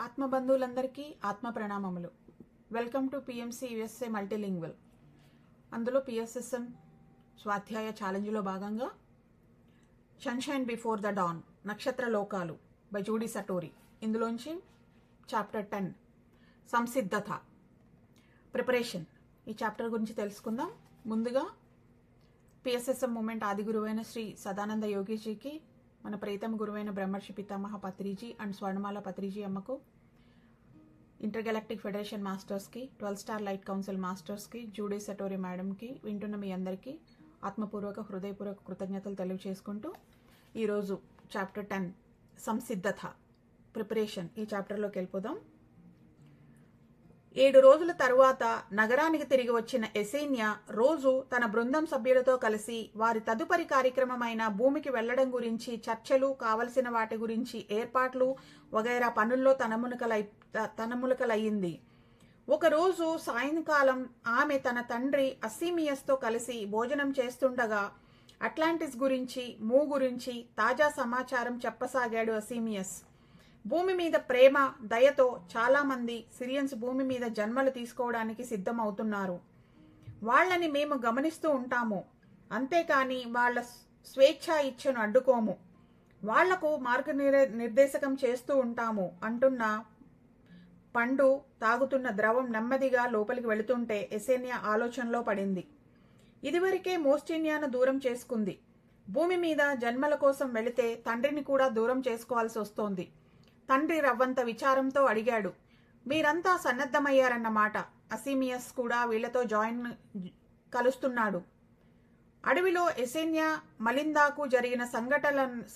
ఆత్మబంధువులందరికీ ఆత్మ ప్రణామములు. Welcome to PMC USA multilingual. అందులో పిఎస్ఎస్ఎం స్వాధ్యాయ ఛాలెంజ్లో భాగంగా సన్షైన్ బిఫోర్ ద డాన్, నక్షత్ర లోకాలు బై జూడీ సటోరి, ఇందులోంచి చాప్టర్ 10 సంసిద్ధత, ప్రిపరేషన్, ఈ చాప్టర్ గురించి తెలుసుకుందాం. ముందుగా పిఎస్ఎస్ఎం మూమెంట్ ఆది గురువైన శ్రీ సదానంద యోగిజీకి, మన ప్రీతం గురువైన బ్రహ్మర్షి పితామహ పత్రిజీ అండ్ స్వర్ణమాల పత్రిజీ అమ్మకు, ఇంటర్గెలాక్టిక్ ఫెడరేషన్ మాస్టర్స్కి, 12 స్టార్ లైట్ కౌన్సిల్ మాస్టర్స్కి, జూడీ సటోరి మేడంకి, వింటున్న మీ అందరికీ ఆత్మపూర్వక హృదయపూర్వక కృతజ్ఞతలు తెలియజేసుకుంటూ ఈరోజు చాప్టర్ 10 సంసిద్ధత, ప్రిపరేషన్, ఈ చాప్టర్లోకి వెళ్ళిపోదాం. 7 రోజుల తరువాత నగరానికి తిరిగి వచ్చిన ఎసేన్యా రోజు తన బృందం సభ్యులతో కలిసి వారి తదుపరి కార్యక్రమమైన భూమికి వెళ్లడం గురించి చర్చలు, కావలసిన వాటి గురించి ఏర్పాట్లు వగైరా పనుల్లో తనములకలయ్యింది. ఒకరోజు సాయంకాలం ఆమె తన తండ్రి అసీమియస్తో కలిసి భోజనం చేస్తుండగా అట్లాంటిస్ గురించి, గురించి తాజా సమాచారం చెప్పసాగాడు అసీమియస్. భూమి మీద ప్రేమ, దయతో చాలామంది సిరియన్స్ భూమి మీద జన్మలు తీసుకోవడానికి సిద్ధమవుతున్నారు. వాళ్ళని మేము గమనిస్తూ ఉంటాము, అంతేకాని వాళ్ళ స్వేచ్ఛా ఇచ్ఛను అడ్డుకోము. వాళ్లకు మార్గనిర్దేశకం చేస్తూ ఉంటాము అంటున్న పండు తాగుతున్న ద్రవం నెమ్మదిగా లోపలికి వెళుతుంటే ఎసేన్యా ఆలోచనలో పడింది. ఇదివరకే మోస్టినియాను దూరం చేసుకుంది. భూమి మీద జన్మల కోసం వెళితే తండ్రిని కూడా దూరం చేసుకోవాల్సి వస్తోంది. తండ్రి రవ్వంత విచారంతో అడిగాడు, మీరంతా సన్నద్ధమయ్యారన్నమాట. అసీమియస్ కూడా వీళ్లతో కలుస్తున్నాడు. అడవిలో ఎసేన్యా మలిందాకు జరిగిన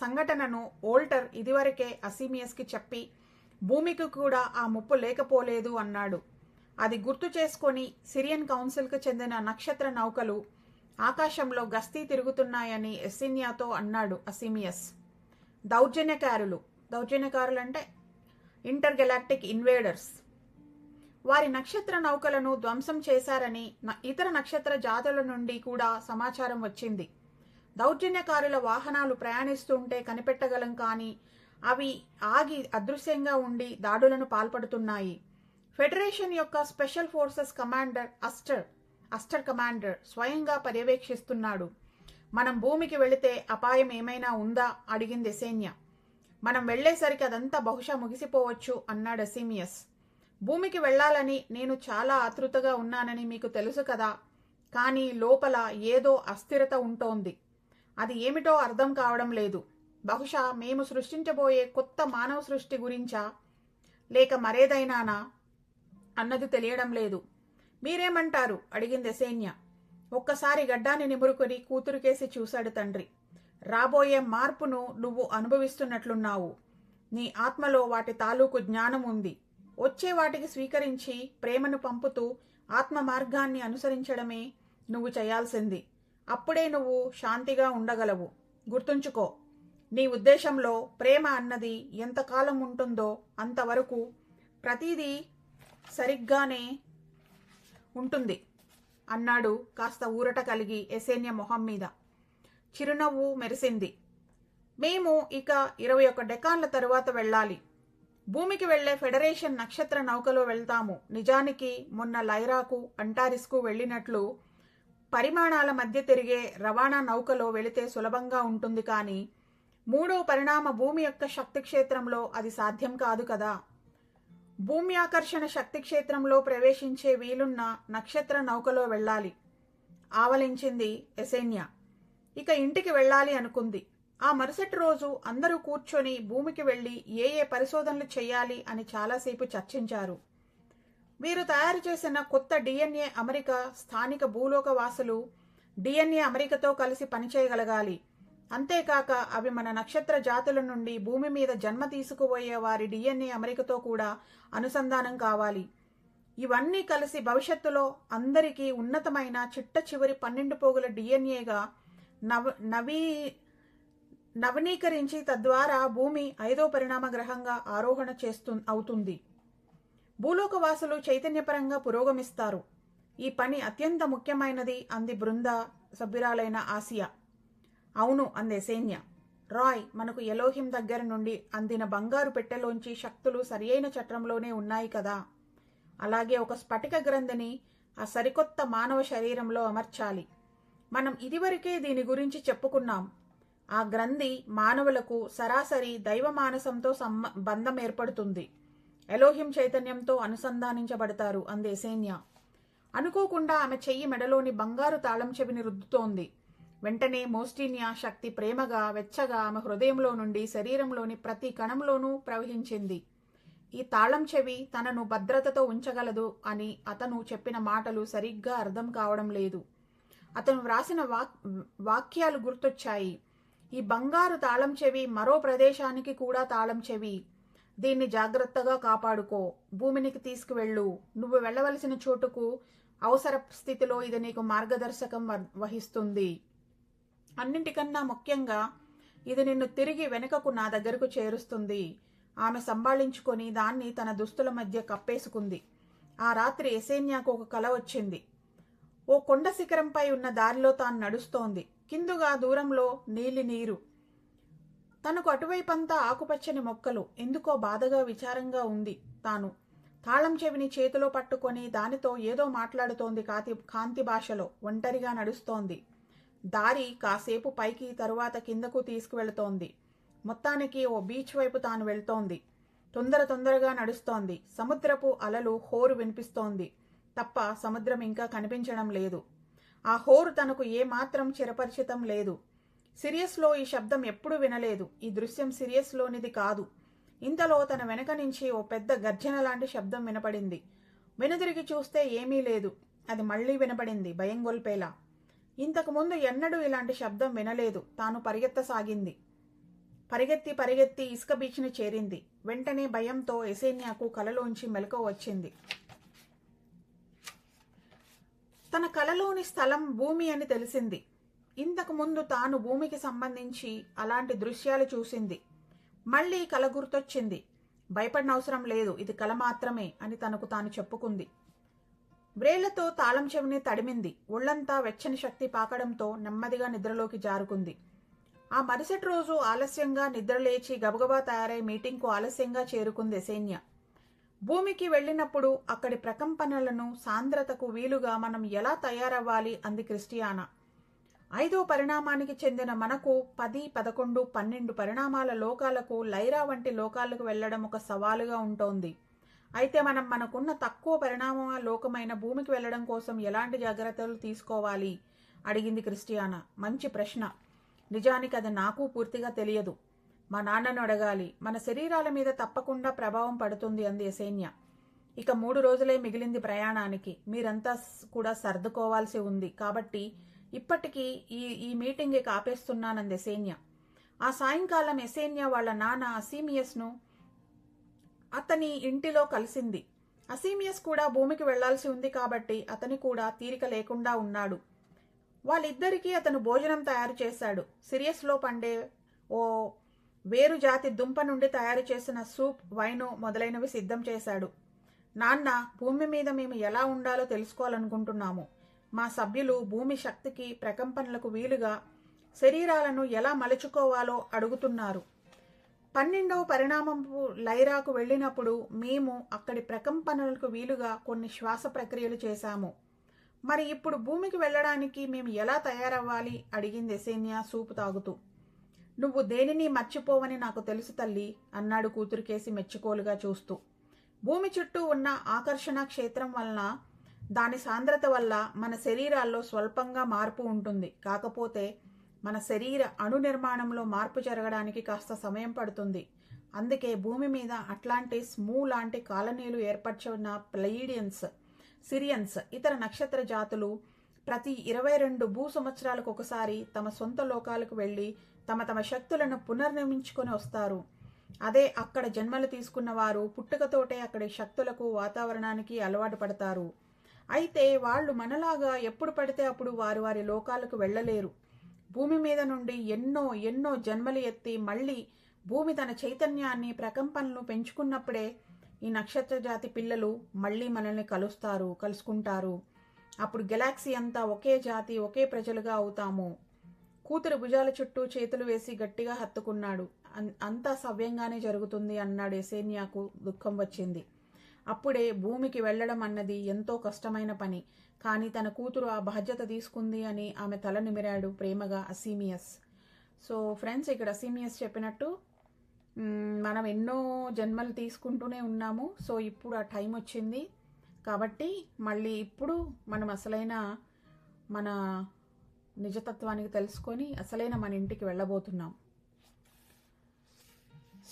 సంఘటనను ఓల్టర్ ఇదివరకే అసీమియస్కి చెప్పి భూమికి కూడా ఆ ముప్పు లేకపోలేదు అన్నాడు. అది గుర్తు చేసుకొని సిరియన్ కౌన్సిల్కు చెందిన నక్షత్ర నౌకలు ఆకాశంలో గస్తీ తిరుగుతున్నాయని ఎసేన్యాతో అన్నాడు అసీమియస్. దౌర్జన్యకారులు అంటే ఇంటర్గెలాక్టిక్ ఇన్వేడర్స్. వారి నక్షత్ర నౌకలను ధ్వంసం చేశారని ఇతర నక్షత్ర జాతుల నుండి కూడా సమాచారం వచ్చింది. దౌర్జన్యకారుల వాహనాలు ప్రయాణిస్తుంటే కనిపెట్టగలం, కానీ అవి ఆగి అదృశ్యంగా ఉండి దాడులను పాల్పడుతున్నాయి. ఫెడరేషన్ యొక్క స్పెషల్ ఫోర్సెస్ కమాండర్ అస్టర్ కమాండర్ స్వయంగా పర్యవేక్షిస్తున్నాడు. మనం భూమికి వెళితే అపాయం ఏమైనా ఉందా అడిగింది ఎసేన్యా. మనం వెళ్లేసరికి అదంతా బహుశా ముగిసిపోవచ్చు అన్నాడు అసీమియస్. భూమికి వెళ్లాలని నేను చాలా ఆతృతగా ఉన్నానని మీకు తెలుసు కదా, కానీ లోపల ఏదో అస్థిరత ఉంటోంది. అది ఏమిటో అర్థం కావడం లేదు. బహుశా మేము సృష్టించబోయే కొత్త మానవ సృష్టి గురించా, లేక మరేదైనానా అన్నది తెలియడం లేదు. మీరేమంటారు అడిగింది ఎసేన్యా. ఒక్కసారి గడ్డాన్ని నిమురుకొని కూతురుకేసి చూశాడు తండ్రి. రాబోయే మార్పును నువ్వు అనుభవిస్తున్నట్లున్నావు. నీ ఆత్మలో వాటి తాలూకు జ్ఞానం ఉంది. వచ్చే వాటికి స్వీకరించి ప్రేమను పంపుతూ ఆత్మ మార్గాన్ని అనుసరించడమే నువ్వు చేయాల్సింది. అప్పుడే నువ్వు శాంతిగా ఉండగలవు. గుర్తుంచుకో, నీ ఉద్దేశంలో ప్రేమ అన్నది ఎంతకాలం ఉంటుందో అంతవరకు ప్రతిదీ సరిగ్గానే ఉంటుంది అన్నాడు కాస్త ఊరట కలిగి. ఎసేన్యా మొహం మీద చిరునవ్వు మెరిసింది. మేము ఇక 21 డెకాన్ల తరువాత వెళ్ళాలి. భూమికి వెళ్లే ఫెడరేషన్ నక్షత్ర నౌకలో వెళ్తాము. నిజానికి మొన్న లైరాకు, అంటారిస్కు వెళ్ళినట్లు పరిమాణాల మధ్య తిరిగే రవాణా నౌకలో వెళితే సులభంగా ఉంటుంది, కానీ 3వ పరిణామ భూమి యొక్క శక్తి క్షేత్రంలో అది సాధ్యం కాదు కదా. భూమి ఆకర్షణ శక్తి క్షేత్రంలో ప్రవేశించే వీలున్న నక్షత్ర నౌకలో వెళ్ళాలి ఆవలించింది ఎసేన్యా. ఇక ఇంటికి వెళ్ళాలి అనుకుంది. ఆ మరుసటి రోజు అందరూ కూర్చొని భూమికి వెళ్లి ఏ పరిశోధనలు చేయాలి అని చాలాసేపు చర్చించారు. వీరు తయారు చేసిన కొత్త డిఎన్ఏ అమరిక స్థానిక భూలోక వాసులు డిఎన్ఏ అమరికతో కలిసి పనిచేయగలగాలి. అంతేకాక అవి మన నక్షత్ర జాతుల నుండి భూమి మీద జన్మ తీసుకుపోయే వారి డిఎన్ఏ అమరికతో కూడా అనుసంధానం కావాలి. ఇవన్నీ కలిసి భవిష్యత్తులో అందరికీ ఉన్నతమైన చిట్ట చివరి 12 పోగుల డిఎన్ఏగా నవనీకరించి తద్వారా భూమి 5వ పరిణామ గ్రహంగా ఆరోహణ అవుతుంది. భూలోకవాసులు చైతన్యపరంగా పురోగమిస్తారు. ఈ పని అత్యంత ముఖ్యమైనది అంది బృంద సభ్యురాలైన ఆసియా. అవును అంది ఎసేన్యా. రాయ్, మనకు ఎలోహిం దగ్గర నుండి అందిన బంగారు పెట్టెలోంచి శక్తులు సరియైన చట్రంలోనే ఉన్నాయి కదా. అలాగే ఒక స్ఫటిక గ్రంథిని ఆ సరికొత్త మానవ శరీరంలో అమర్చాలి. మనం ఇదివరకే దీని గురించి చెప్పుకున్నాం. ఆ గ్రంథి మానవులకు సరాసరి దైవ మానసంతో బంధం ఏర్పడుతుంది. ఎలోహిం చైతన్యంతో అనుసంధానించబడతారు అంది ఎసేన్యా. అనుకోకుండా ఆమె చెయ్యి మెడలోని బంగారు తాళం చెవిని రుద్దుతోంది. వెంటనే మోస్టీనియా శక్తి ప్రేమగా వెచ్చగా ఆమె హృదయంలో నుండి శరీరంలోని ప్రతి కణంలోనూ ప్రవహించింది. ఈ తాళం చెవి తనను భద్రతతో ఉంచగలదు అని అతను చెప్పిన మాటలు సరిగ్గా అర్థం కావడం లేదు. అతను వ్రాసిన వాక్యాలు గుర్తొచ్చాయి. ఈ బంగారు తాళం చెవి మరో ప్రదేశానికి కూడా తాళం చెవి. దీన్ని జాగ్రత్తగా కాపాడుకో. భూమినికి తీసుకువెళ్ళు. నువ్వు వెళ్ళవలసిన చోటుకు అవసర స్థితిలో ఇది నీకు మార్గదర్శకం వహిస్తుంది. అన్నింటికన్నా ముఖ్యంగా ఇది నిన్ను తిరిగి వెనుకకు నా దగ్గరకు చేరుస్తుంది. ఆమె సంభాళించుకొని దాన్ని తన దుస్తుల మధ్య కప్పేసుకుంది. ఆ రాత్రి ఎసేన్యాకు ఒక కల వచ్చింది. ఓ కొండ శిఖరంపై ఉన్న దారిలో తాను నడుస్తోంది. కిందుగా దూరంలో నీరు. తనకు అటువైపంతా ఆకుపచ్చని మొక్కలు. ఎందుకో బాధగా విచారంగా ఉంది. తాను తాళం చెవిని చేతిలో పట్టుకొని దానితో ఏదో మాట్లాడుతోంది. కాంతి భాషలో. ఒంటరిగా నడుస్తోంది. దారి కాసేపు పైకి తరువాత కిందకు తీసుకువెళుతోంది. మొత్తానికి ఓ బీచ్ వైపు తాను వెళ్తోంది. తొందరగా నడుస్తోంది. సముద్రపు అలలు హోరు వినిపిస్తోంది తప్ప సముద్రం ఇంకా కనిపించడం లేదు. ఆ హోరు తనకు ఏమాత్రం చిరపరిచితం లేదు. సిరియస్లో ఈ శబ్దం ఎప్పుడూ వినలేదు. ఈ దృశ్యం సిరియస్లోనిది కాదు. ఇంతలో తన వెనక నుంచి ఓ పెద్ద గర్జన లాంటి శబ్దం వినపడింది. వెనుదిరిగి చూస్తే ఏమీ లేదు. అది మళ్లీ వినపడింది, భయం గొల్పేలా. ఇంతకుముందు ఎన్నడూ ఇలాంటి శబ్దం వినలేదు. తాను పరిగెత్తసాగింది. పరిగెత్తి ఇసుక బీచ్ని చేరింది. వెంటనే భయంతో ఎసేన్యాకు కలలోంచి మెలకువ వచ్చింది. తన కలలోని స్థలం భూమి అని తెలిసింది. ఇంతకుముందు తాను భూమికి సంబంధించి అలాంటి దృశ్యాలు చూసింది. మళ్లీ కల గుర్తొచ్చింది. భయపడనవసరం లేదు, ఇది కల మాత్రమే అని తనకు తాను చెప్పుకుంది. వ్రేళ్లతో తాళం చెవిని తడిమింది. ఒళ్లంతా వెచ్చని శక్తి పాకడంతో నెమ్మదిగా నిద్రలోకి జారుకుంది. ఆ మరుసటి రోజు ఆలస్యంగా నిద్రలేచి గబగబా తయారై మీటింగ్కు ఆలస్యంగా చేరుకుంది ఎసేన్యా. భూమికి వెళ్ళినప్పుడు అక్కడి ప్రకంపనలను సాంద్రతకు వీలుగా మనం ఎలా తయారవ్వాలి అంది క్రిస్టియానా. 5వ పరిణామానికి చెందిన మనకు 10, 11, 12 పరిణామాల లోకాలకు, లైరా వంటి లోకాలకు వెళ్లడం ఒక సవాలుగా ఉంటోంది. అయితే మనం మనకున్న తక్కువ పరిణామ లోకమైన భూమికి వెళ్లడం కోసం ఎలాంటి జాగ్రత్తలు తీసుకోవాలి అడిగింది క్రిస్టియానా. మంచి ప్రశ్న. నిజానికి అది నాకు పూర్తిగా తెలియదు. మా నాన్నను అడగాలి. మన శరీరాల మీద తప్పకుండా ప్రభావం పడుతుంది అంది ఎసేన్యా. ఇక 3 రోజులే మిగిలింది ప్రయాణానికి. మీరంతా కూడా సర్దుకోవాల్సి ఉంది. కాబట్టి ఇప్పటికీ ఈ మీటింగ్ ఆపేస్తున్నానంది ఎసేన్యా. ఆ సాయంకాలం ఎసేన్యా వాళ్ళ నాన్న అసీమియస్ను అతని ఇంటిలో కలిసింది. అసీమియస్ కూడా భూమికి వెళ్లాల్సి ఉంది కాబట్టి అతని కూడా తీరిక లేకుండా ఉన్నాడు. వాళ్ళిద్దరికీ అతను భోజనం తయారు చేశాడు. సిరియస్లో పండే ఓ వేరు జాతి దుంప నుండి తయారు చేసిన సూప్, వైను మొదలైనవి సిద్ధం చేశాడు. నాన్న, భూమి మీద మేము ఎలా ఉండాలో తెలుసుకోవాలనుకుంటున్నాము. మా సభ్యులు భూమి శక్తికి, ప్రకంపనలకు వీలుగా శరీరాలను ఎలా మలుచుకోవాలో అడుగుతున్నారు. 12వ పరిణామపు లైరాకు వెళ్ళినప్పుడు మేము అక్కడి ప్రకంపనలకు వీలుగా కొన్ని శ్వాస ప్రక్రియలు చేశాము. మరి ఇప్పుడు భూమికి వెళ్ళడానికి మేము ఎలా తయారవ్వాలి అడిగింది ఎసేన్యా సూపు తాగుతూ. నువ్వు దేనిని మర్చిపోవని నాకు తెలుసు తల్లి అన్నాడు కూతురికేసి మెచ్చుకోలుగా చూస్తూ. భూమి చుట్టూ ఉన్న ఆకర్షణ క్షేత్రం వలన, దాని సాంద్రత వల్ల మన శరీరాల్లో స్వల్పంగా మార్పు ఉంటుంది. కాకపోతే మన శరీర అణు నిర్మాణంలో మార్పు జరగడానికి కాస్త సమయం పడుతుంది. అందుకే భూమి మీద అట్లాంటిస్, మూ లాంటి కాలనీలు ఏర్పరచున్న ప్లెయిడియన్స్, సిరియన్స్, ఇతర నక్షత్ర జాతులు ప్రతి 22 భూ సంవత్సరాలకు ఒకసారి తమ సొంత లోకాలకు వెళ్లి తమ శక్తులను పునర్నిర్మించుకొని వస్తారు. అదే అక్కడ జన్మలు తీసుకున్న వారు పుట్టుకతోటే అక్కడి శక్తులకు, వాతావరణానికి అలవాటు పడతారు. అయితే వాళ్ళు మనలాగా ఎప్పుడు పడితే అప్పుడు వారి లోకాలకు వెళ్ళలేరు. భూమి మీద నుండి ఎన్నో జన్మలు ఎత్తి మళ్ళీ భూమి తన చైతన్యాన్ని, ప్రకంపనలను పెంచుకున్నప్పుడే ఈ నక్షత్ర జాతి పిల్లలు మళ్ళీ మనల్ని కలుసుకుంటారు. అప్పుడు గెలాక్సీ అంతా ఒకే జాతి, ఒకే ప్రజలుగా అవుతాము. కూతురు భుజాల చుట్టూ చేతులు వేసి గట్టిగా హత్తుకున్నాడు. అంతా సవ్యంగానే జరుగుతుంది అన్నాడు ఎసేన్యాకు. దుఃఖం వచ్చింది. అప్పుడే భూమికి వెళ్ళడం అన్నది ఎంతో కష్టమైన పని, కానీ తన కూతురు ఆ బాధ్యత తీసుకుంది అని ఆమె తల నిమిరాడు ప్రేమగా అసీమియస్. సో ఫ్రెండ్స్, ఇక్కడ అసీమియస్ చెప్పినట్టు మనం ఎన్నో జన్మలు తీసుకుంటూనే ఉన్నాము. సో ఇప్పుడు ఆ టైం వచ్చింది కాబట్టి మళ్ళీ ఇప్పుడు మనం అసలైన మన నిజతత్వానికి తెలుసుకొని అసలైన మన ఇంటికి వెళ్ళబోతున్నాం.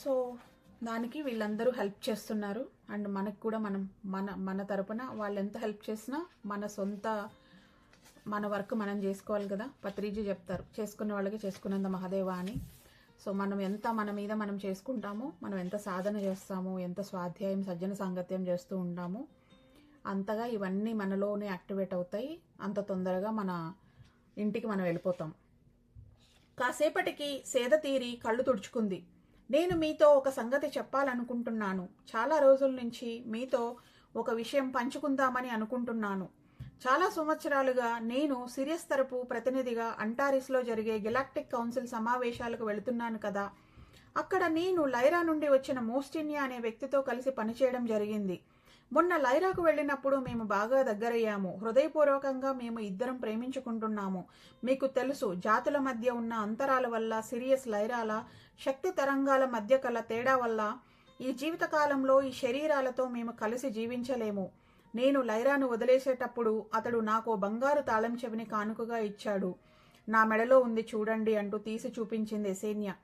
సో దానికి వీళ్ళందరూ హెల్ప్ చేస్తున్నారు. అండ్ మనకు కూడా మన తరపున వాళ్ళు ఎంత హెల్ప్ చేసినా మన వర్క్ మనం చేసుకోవాలి కదా. పత్రిజీ చెప్తారు, చేసుకునే వాళ్ళకి చేసుకున్నంత మహాదేవ అని. సో మనం ఎంత మన మీద మనం చేసుకుంటామో, మనం ఎంత సాధన చేస్తామో, ఎంత స్వాధ్యాయం సజ్జన సాంగత్యం చేస్తూ ఉంటామో, అంతగా ఇవన్నీ మనలోనే యాక్టివేట్ అవుతాయి. అంత తొందరగా మన ఇంటికి మనం వెళ్ళిపోతాం. కాసేపటికి సేద తీరి కళ్ళు తుడుచుకుంది. నేను మీతో ఒక సంగతి చెప్పాలనుకుంటున్నాను. చాలా రోజుల నుంచి మీతో ఒక విషయం పంచుకుందామని అనుకుంటున్నాను. చాలా సంవత్సరాలుగా నేను సిరియస్ తరపు ప్రతినిధిగా అంటారిస్లో జరిగే గెలాక్టిక్ కౌన్సిల్ సమావేశాలకు వెళుతున్నాను కదా. అక్కడ నేను లైరా నుండి వచ్చిన మోస్టినియా అనే వ్యక్తితో కలిసి పనిచేయడం జరిగింది. మొన్న లైరాకు వెళ్ళినప్పుడు మేము బాగా దగ్గరయ్యాము. హృదయపూర్వకంగా మేము ఇద్దరం ప్రేమించుకుంటున్నాము. మీకు తెలుసు, జాతుల మధ్య ఉన్న అంతరాల వల్ల, సిరియస్ లైరాల శక్తి తరంగాల మధ్య కల తేడా వల్ల ఈ జీవితకాలంలో ఈ శరీరాలతో మేము కలిసి జీవించలేము. నేను లైరాను వదిలేసేటప్పుడు అతడు నాకు బంగారు తాళం చెవిని కానుకగా ఇచ్చాడు. నా మెడలో ఉంది చూడండి అంటూ తీసి చూపించింది ఎసేన్యా.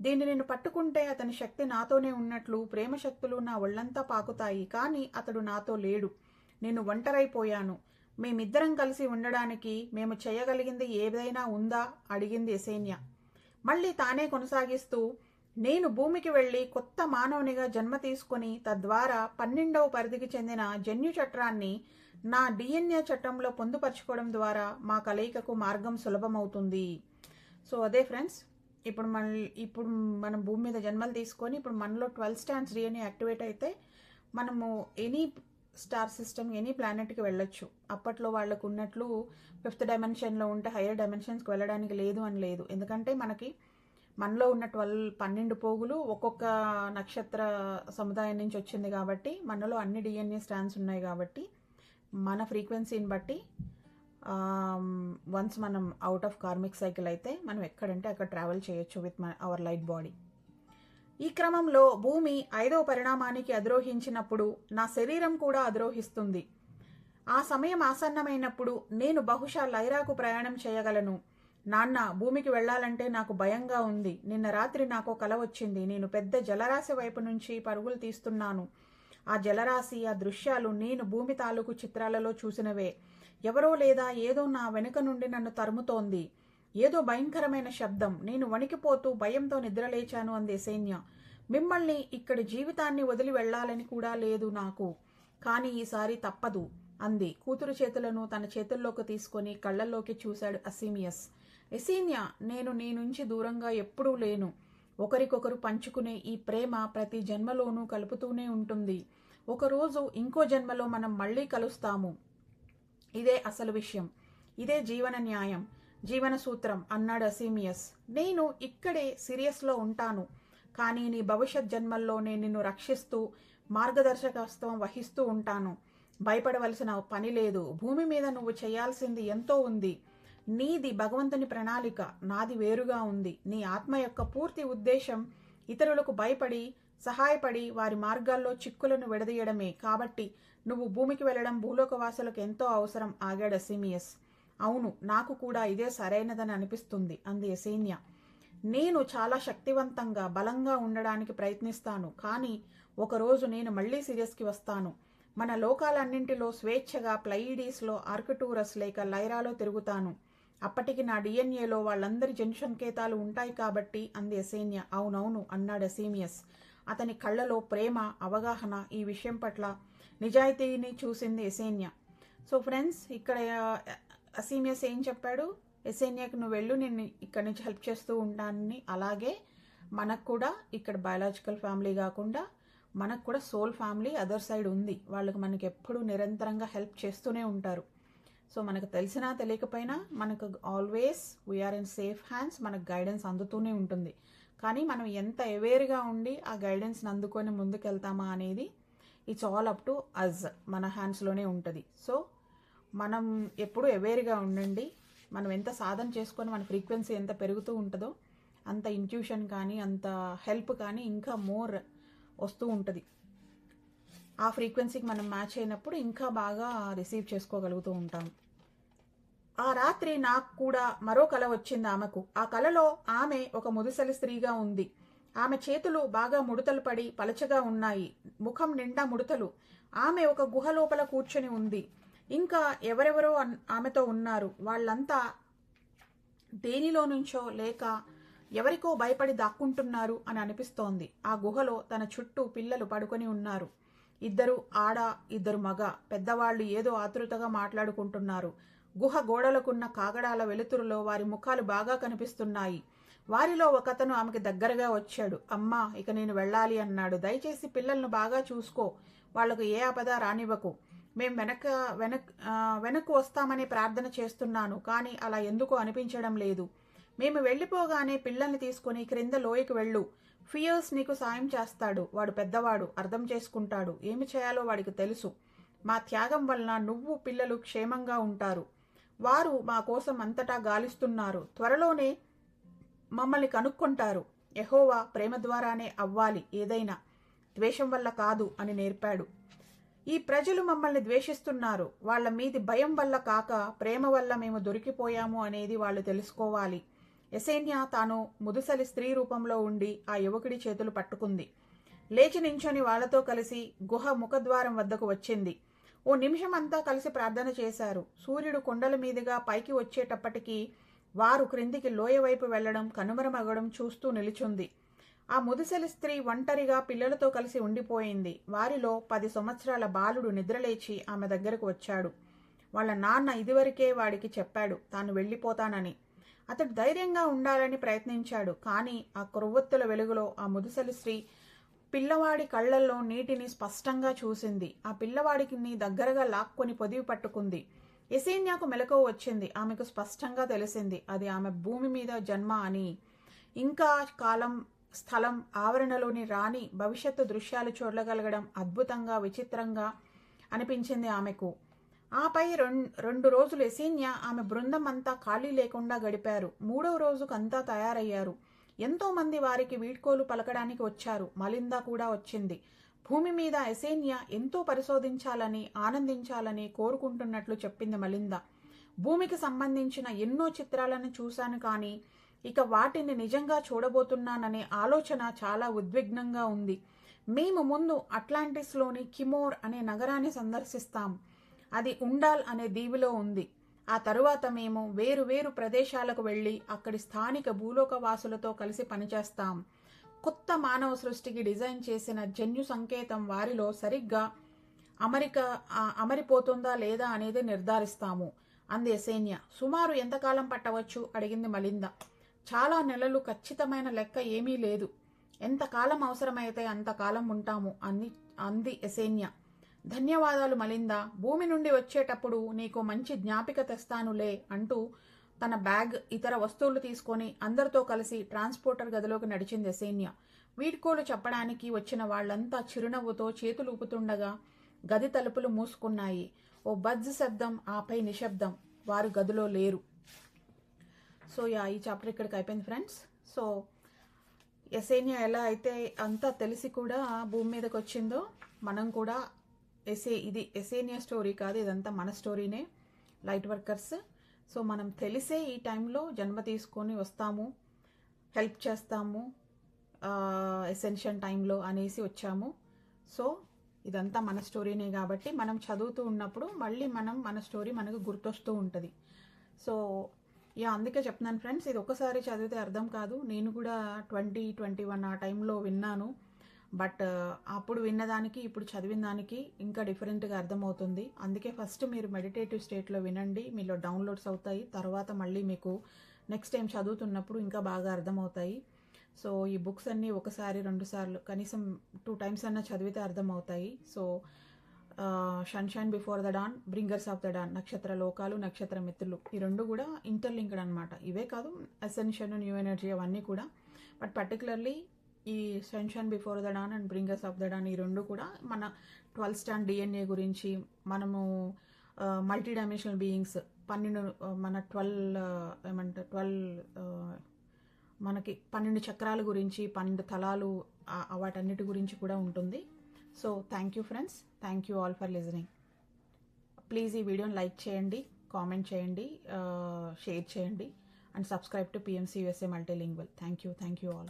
దీన్ని నేను పట్టుకుంటే అతని శక్తి నాతోనే ఉన్నట్లు ప్రేమ శక్తులు నా ఒళ్లంతా పాకుతాయి. కానీ అతడు నాతో లేడు. నేను ఒంటరైపోయాను. మేమిద్దరం కలిసి ఉండడానికి మేము చేయగలిగింది ఏదైనా ఉందా అడిగింది ఎసేన్యా. మళ్ళీ తానే కొనసాగిస్తూ, నేను భూమికి వెళ్లి కొత్త మానవునిగా జన్మ తీసుకుని తద్వారా 12వ పరిధికి చెందిన జన్యు చట్రాన్ని నా DNA చట్టంలో పొందుపరచుకోవడం ద్వారా మా కలయికకు మార్గం సులభమవుతుంది. సో అదే ఫ్రెండ్స్, ఇప్పుడు మనం భూమి మీద జన్మలు తీసుకొని ఇప్పుడు మనలో 12 స్టాండ్స్ DNA యాక్టివేట్ అయితే మనము ఎనీ స్టార్ సిస్టమ్, ఎనీ ప్లానెట్కి వెళ్ళొచ్చు. అప్పట్లో వాళ్ళకు ఉన్నట్లు 5th డైమెన్షన్లో ఉంటే హయ్యర్ డైమెన్షన్స్కి వెళ్ళడానికి లేదు అని లేదు. ఎందుకంటే మనలో ఉన్న 12 పోగులు ఒక్కొక్క నక్షత్ర సముదాయం నుంచి వచ్చింది కాబట్టి, మనలో అన్ని DNA స్టాండ్స్ ఉన్నాయి కాబట్టి మన ఫ్రీక్వెన్సీని బట్టి వన్స్ మనం అవుట్ ఆఫ్ కార్మిక్ సైకిల్ అయితే మనం ఎక్కడంటే అక్కడ ట్రావెల్ చేయొచ్చు విత్ అవర్ లైట్ బాడీ. ఈ క్రమంలో భూమి 5వ పరిణామానికి అధిరోహించినప్పుడు నా శరీరం కూడా అధిరోహిస్తుంది. ఆ సమయం ఆసన్నమైనప్పుడు నేను బహుశా లైరాకు ప్రయాణం చేయగలను. నాన్న, భూమికి వెళ్లాలంటే నాకు భయంగా ఉంది. నిన్న రాత్రి నాకు కల వచ్చింది. నేను పెద్ద జలరాశి వైపు నుంచి పరుగులు తీస్తున్నాను. ఆ జలరాశి, ఆ దృశ్యాలు నేను భూమి తాలూకు చిత్రాలలో చూసినవే. ఎవరో లేదా ఏదో నా వెనుక నుండి నన్ను తరుముతోంది. ఏదో భయంకరమైన శబ్దం. నేను వణికిపోతూ భయంతో నిద్రలేచాను అంది ఎసేన్యా. మిమ్మల్ని ఇక్కడి జీవితాన్ని వదిలి వెళ్లాలని కూడా లేదు నాకు, కానీ ఈసారి తప్పదు అంది. కూతురు చేతులను తన చేతుల్లోకి తీసుకొని కళ్లల్లోకి చూశాడు అసీమియస్. ఎసేన్యా, నేను నీ నుంచి దూరంగా ఎప్పుడూ లేను. ఒకరికొకరు పంచుకునే ఈ ప్రేమ ప్రతి జన్మలోనూ కలుపుతూనే ఉంటుంది. ఒకరోజు ఇంకో జన్మలో మనం మళ్ళీ కలుస్తాము. ఇదే అసలు విషయం. ఇదే జీవన న్యాయం, జీవన సూత్రం అన్నాడు అసీమియస్. నేను ఇక్కడే సిరియస్లో ఉంటాను, కానీ నీ భవిష్యత్ జన్మల్లో నేను నిన్ను రక్షిస్తూ మార్గదర్శకత్వం వహిస్తూ ఉంటాను. భయపడవలసిన పని లేదు. భూమి మీద నువ్వు చేయాల్సింది ఎంతో ఉంది. నీది భగవంతుని ప్రణాళిక, నాది వేరుగా ఉంది. నీ ఆత్మ యొక్క పూర్తి ఉద్దేశం ఇతరులకు భయపడి సహాయపడి వారి మార్గాల్లో చిక్కులను విడదీయడమే. కాబట్టి నువ్వు భూమికి వెళ్లడం భూలోకవాసులకు ఎంతో అవసరం ఆగాడు అసీమియస్. అవును, నాకు కూడా ఇదే సరైనదని అనిపిస్తుంది అంది ఎసేన్యా. నేను చాలా శక్తివంతంగా బలంగా ఉండడానికి ప్రయత్నిస్తాను, కానీ ఒకరోజు నేను మళ్లీ సిరియస్కి వస్తాను. మన లోకాలన్నింటిలో స్వేచ్ఛగా ప్లయిడీస్లో, ఆర్కిటూరస్ లేక లైరాలో తిరుగుతాను. అప్పటికి నా డిఎన్ఏలో వాళ్ళందరి జన్యు సంకేతాలు ఉంటాయి కాబట్టి అంది ఎసేన్యా. అవునవును అన్నాడు అసీమియస్. అతని కళ్ళలో ప్రేమ, అవగాహన, ఈ విషయం పట్ల నిజాయితీని చూసింది ఎసేన్యా. సో ఫ్రెండ్స్, ఇక్కడ అసీమియస్ ఏం చెప్పాడు, ఎసేన్యాకి నువ్వు వెళ్ళు, నేను ఇక్కడ నుంచి హెల్ప్ చేస్తూ ఉంటానని. అలాగే మనకు కూడా ఇక్కడ బయాలజికల్ ఫ్యామిలీ కాకుండా మనకు కూడా సోల్ ఫ్యామిలీ అదర్ సైడ్ ఉంది. వాళ్ళకి మనకి ఎప్పుడూ నిరంతరంగా హెల్ప్ చేస్తూనే ఉంటారు. సో మనకు తెలిసినా తెలియకపోయినా మనకు always we are in safe hands, మనకు గైడెన్స్ అందుతూనే ఉంటుంది. కానీ మనం ఎంత అవేర్గా ఉండి ఆ గైడెన్స్ని అందుకొని ముందుకెళ్తామా అనేది it's all up to us, మన హ్యాండ్స్లోనే ఉంటుంది. సో మనం ఎప్పుడు అవేర్గా ఉండండి. మనం ఎంత సాధన చేసుకొని మన ఫ్రీక్వెన్సీ ఎంత పెరుగుతూ ఉంటుందో అంత ఇంట్యూషన్ కానీ అంత హెల్ప్ కానీ ఇంకా మోర్ వస్తూ ఉంటుంది. ఆ ఫ్రీక్వెన్సీకి మనం మ్యాచ్ అయినప్పుడు ఇంకా బాగా రిసీవ్ చేసుకోగలుగుతూ ఉంటాం. ఆ రాత్రి నాకు కూడా మరో కల వచ్చింది ఆమెకు. ఆ కలలో ఆమె ఒక ముదుసలి స్త్రీగా ఉంది. ఆమె చేతులు బాగా ముడతలు పడి పలచగా ఉన్నాయి, ముఖం నిండా ముడతలు. ఆమె ఒక గుహ లోపల కూర్చొని ఉంది. ఇంకా ఎవరెవరో ఆమెతో ఉన్నారు. వాళ్ళంతా దేనిలో నుంచో లేక ఎవరికో భయపడి దాక్కుంటున్నారు అని అనిపిస్తోంది. ఆ గుహలో తన చుట్టూ పిల్లలు పడుకొని ఉన్నారు. ఇద్దరు ఆడ, ఇద్దరు మగ. పెద్దవాళ్ళు ఏదో ఆతృతగా మాట్లాడుకుంటున్నారు. గుహ గోడలకున్న కాగడాల వెలుతురులో వారి ముఖాలు బాగా కనిపిస్తున్నాయి. వారిలో ఒకతను ఆమెకి దగ్గరగా వచ్చాడు. అమ్మా, ఇక నేను వెళ్ళాలి అన్నాడు. దయచేసి పిల్లలను బాగా చూసుకో, వాళ్లకు ఏ ఆపద రానివ్వకు. మేం వెనక్కు వస్తామని ప్రార్థన చేస్తున్నాను, కానీ అలా ఎందుకో అనిపించడం లేదు. మేము వెళ్ళిపోగానే పిల్లల్ని తీసుకుని క్రింద లోయకు వెళ్ళు. ఫియర్స్ నీకు సాయం చేస్తాడు. వాడు పెద్దవాడు, అర్థం చేసుకుంటాడు. ఏమి చేయాలో వాడికి తెలుసు. మా త్యాగం వలన నువ్వు పిల్లలు క్షేమంగా ఉంటారు. వారు మా కోసం అంతటా గాలిస్తున్నారు. త్వరలోనే మమ్మల్ని కనుక్కుంటారు. యెహోవా ప్రేమ ద్వారానే అవ్వాలి ఏదైనా, ద్వేషం వల్ల కాదు అని నేర్పాడు. ఈ ప్రజలు మమ్మల్ని ద్వేషిస్తున్నారు. వాళ్ళ మీది భయం వల్ల కాక ప్రేమ వల్ల మేము దొరికిపోయాము అనేది వాళ్ళు తెలుసుకోవాలి. యెసెన్యా తాను ముదుసలి స్త్రీ రూపంలో ఉండి ఆ యువకుడి చేతులు పట్టుకుంది. లేచి నించొని వాళ్లతో కలిసి గుహ ముఖద్వారం వద్దకు వచ్చింది. ఓ నిమిషం అంతా కలిసి ప్రార్థన చేశారు. సూర్యుడు కొండల మీదుగా పైకి వచ్చేటప్పటికీ వారు క్రిందికి లోయ వైపు వెళ్లడం కనుమరుమగడం చూస్తూ నిలుచుంది. ఆ ముదుసలి స్త్రీ ఒంటరిగా పిల్లలతో కలిసి ఉండిపోయింది. వారిలో 10 సంవత్సరాల బాలుడు నిద్రలేచి ఆమె దగ్గరకు వచ్చాడు. వాళ్ళ నాన్న ఇదివరకే వాడికి చెప్పాడు తాను వెళ్ళిపోతానని. అతడు ధైర్యంగా ఉండాలని ప్రయత్నించాడు. కానీ ఆ క్రొవ్వొత్తుల వెలుగులో ఆ ముదుసలి స్త్రీ పిల్లవాడి కళ్లల్లో నీటిని స్పష్టంగా చూసింది. ఆ పిల్లవాడికి దగ్గరగా లాక్కొని పొదివి పట్టుకుంది. యెసెన్యాకు మెలకువ వచ్చింది. ఆమెకు స్పష్టంగా తెలిసింది అది ఆమె భూమి మీద జన్మ అని. ఇంకా కాలం, స్థలం, ఆవరణలోని రాని భవిష్యత్తు దృశ్యాలు చూడగలగడం అద్భుతంగా, విచిత్రంగా అనిపించింది ఆమెకు. ఆపై 2 రోజులు యెసెన్యా ఆమె బృందం అంతా ఖాళీ లేకుండా గడిపారు. 3వ రోజుకు అంతా తయారయ్యారు. ఎంతో మంది వారికి వీడ్కోలు పలకడానికి వచ్చారు. మలిందా కూడా వచ్చింది. భూమి మీద యెసెన్యా ఎంతో పరిశోధించాలని, ఆనందించాలని కోరుకుంటున్నట్లు చెప్పింది మలిందా. భూమికి సంబంధించిన ఎన్నో చిత్రాలను చూశాను, కానీ ఇక వాటిని నిజంగా చూడబోతున్నాననే ఆలోచన చాలా ఉద్విగ్నంగా ఉంది. మేము ముందు అట్లాంటిస్లోని కిమోర్ అనే నగరాన్ని సందర్శిస్తాం. అది ఉండాల్ అనే దీవిలో ఉంది. ఆ తరువాత మేము వేరు వేరు ప్రదేశాలకు వెళ్ళి అక్కడి స్థానిక భూలోకవాసులతో కలిసి పనిచేస్తాం. కొత్త మానవ సృష్టికి డిజైన్ చేసిన జన్యు సంకేతం వారిలో సరిగ్గా అమరిపోతుందా లేదా అనేది నిర్ధారిస్తాము అంది యెసెన్యా. సుమారు ఎంతకాలం పట్టవచ్చు అడిగింది మలిందా. చాలా నెలలు, ఖచ్చితమైన లెక్క ఏమీ లేదు. ఎంతకాలం అవసరమైతే అంతకాలం ఉంటాము అంది యెసెన్యా. ధన్యవాదాలు మలిందా. భూమి నుండి వచ్చేటప్పుడు నీకు మంచి జ్ఞాపిక తెస్తానులే అంటూ తన బ్యాగ్, ఇతర వస్తువులు తీసుకొని అందరితో కలిసి ట్రాన్స్పోర్టర్ గదిలోకి నడిచింది యెసెన్యా. వీడ్కోలు చెప్పడానికి వచ్చిన వాళ్లంతా చిరునవ్వుతో చేతులు ఊపుతుండగా గది తలుపులు మూసుకున్నాయి. ఓ బజ్ శబ్దం, ఆపై నిశ్శబ్దం. వారు గదిలో లేరు. సో ఈ చాప్టర్ ఇక్కడికి అయిపోయింది ఫ్రెండ్స్. సో యెసెన్యా ఎలా అయితే అంతా తెలిసి కూడా భూమి మీదకి వచ్చిందో, మనం కూడా ఇది యెసెన్యా స్టోరీ కాదు, ఇదంతా మన స్టోరీనే, లైట్ వర్కర్స్. సో మనం తెలిసే ఈ టైంలో జన్మ తీసుకొని వస్తాము, హెల్ప్ చేస్తాము ఎసెన్షియల్ టైంలో అనేసి వచ్చాము. సో ఇదంతా మన స్టోరీనే కాబట్టి మనం చదువుతూ ఉన్నప్పుడు మళ్ళీ మన స్టోరీ మనకు గుర్తొస్తూ ఉంటుంది. సో అందుకే చెప్తున్నాను ఫ్రెండ్స్, ఇది ఒకసారి చదివితే అర్థం కాదు. నేను కూడా 2021 ఆ టైంలో విన్నాను. బట్ అప్పుడు విన్నదానికి ఇప్పుడు చదివిన దానికి ఇంకా డిఫరెంట్గా అర్థమవుతుంది. అందుకే ఫస్ట్ మీరు మెడిటేటివ్ స్టేట్లో వినండి, మీలో డౌన్లోడ్స్ అవుతాయి. తర్వాత మళ్ళీ మీకు నెక్స్ట్ టైం చదువుతున్నప్పుడు ఇంకా బాగా అర్థమవుతాయి. సో ఈ బుక్స్ అన్నీ ఒకసారి 2 సార్లు, కనీసం 2 టైమ్స్ అన్నా చదివితే అర్థమవుతాయి. So sunshine before the dawn, bringers of the dawn, నక్షత్ర లోకాలు, నక్షత్ర మిత్రులు, ఈ రెండు కూడా ఇంటర్లింక్డ్ అనమాట. ఇవే కాదు అసెన్షన్, న్యూ ఎనర్జీ అవన్నీ కూడా, బట్ పర్టికులర్లీ ఈ sunshine before the dawn and bringers of the dawn ఈ రెండు కూడా మన 12 స్టాండ్ DNA గురించి, మనము మల్టీ డైమెన్షనల్ బీయింగ్స్ 12 మన 12 మనకి 12 చక్రాల గురించి, 12 తలాలు, వాటన్నిటి గురించి కూడా ఉంటుంది. So thank you friends, thank you all for listening. Please ఈ వీడియోని లైక్ చేయండి, కామెంట్ చేయండి, షేర్ చేయండి, and subscribe to PMC USA Multilingual. Thank you all.